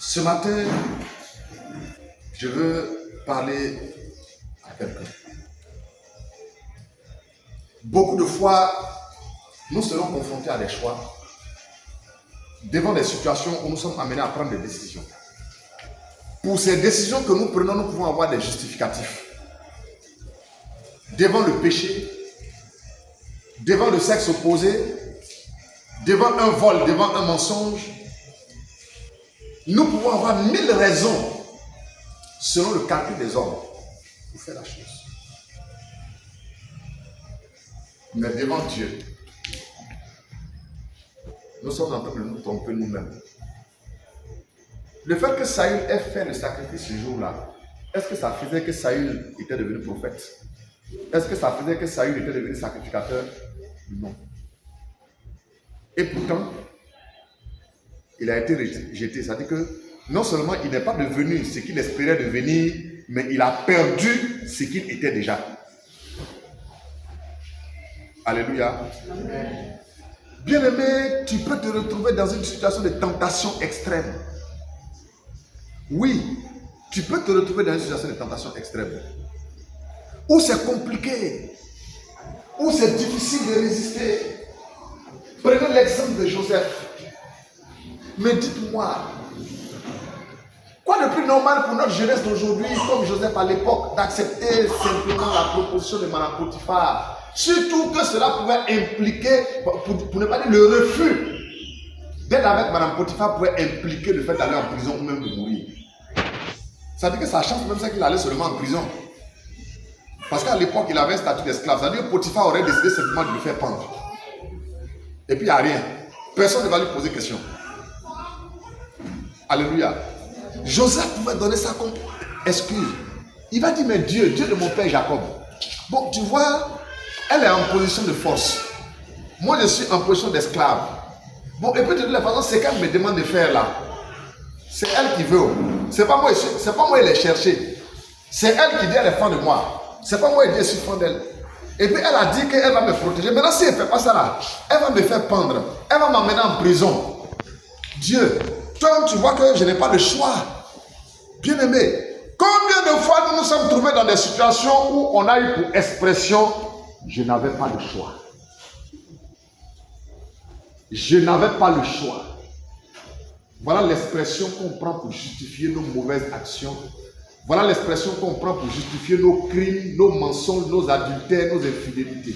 Ce matin, je veux parler à quelqu'un. Beaucoup de fois, nous serons confrontés à des choix, devant des situations où nous sommes amenés à prendre des décisions. Pour ces décisions que nous prenons, nous pouvons avoir des justificatifs. Devant le péché, devant le sexe opposé, devant un vol, devant un mensonge, nous pouvons avoir 1000 raisons, selon le calcul des hommes, pour faire la chose. Mais devant Dieu, nous sommes en train de nous tromper nous-mêmes. Le fait que Saül ait fait le sacrifice ce jour-là, est-ce que ça faisait que Saül était devenu prophète? Est-ce que ça faisait que Saül était devenu sacrificateur? Non. Et pourtant, il a été rejeté. C'est-à-dire que non seulement il n'est pas devenu ce qu'il espérait devenir, mais il a perdu ce qu'il était déjà. Alléluia. Amen. Bien-aimé, tu peux te retrouver dans une situation de tentation extrême. Oui, tu peux te retrouver dans une situation de tentation extrême. Où c'est compliqué, où c'est difficile de résister. Prenez l'exemple de Joseph. Mais dites-moi, quoi de plus normal pour notre jeunesse d'aujourd'hui, comme Joseph à l'époque, d'accepter simplement la proposition de Madame Potiphar? Surtout que cela pouvait impliquer, pour ne pas dire le refus d'être avec Madame Potiphar pouvait impliquer le fait d'aller en prison ou même de mourir. Ça veut dire que sa chance, même ça qu'il allait seulement en prison. Parce qu'à l'époque, il avait un statut d'esclave. Ça veut dire que Potiphar aurait décidé simplement de le faire pendre. Et puis il n'y a rien. Personne ne va lui poser question. Alléluia. Joseph pouvait donner ça comme excuse. Il va dire, mais Dieu de mon père Jacob. Bon, tu vois, elle est en position de force. Moi, je suis en position d'esclave. Bon, et puis de toute façon, c'est qu'elle me demande de faire là. C'est elle qui veut. C'est pas moi, il est cherché. C'est elle qui dit, elle est fan de moi. C'est pas moi, il dit, je suis fan d'elle. Et puis elle a dit qu'elle va me protéger. Maintenant, si elle ne fait pas ça là, elle va me faire pendre. Elle va m'emmener en prison. Dieu, toi, tu vois que je n'ai pas de choix. Bien-aimé, combien de fois nous nous sommes trouvés dans des situations où on a eu pour expression, je n'avais pas le choix. Je n'avais pas le choix. Voilà l'expression qu'on prend pour justifier nos mauvaises actions. Voilà l'expression qu'on prend pour justifier nos crimes, nos mensonges, nos adultères, nos infidélités.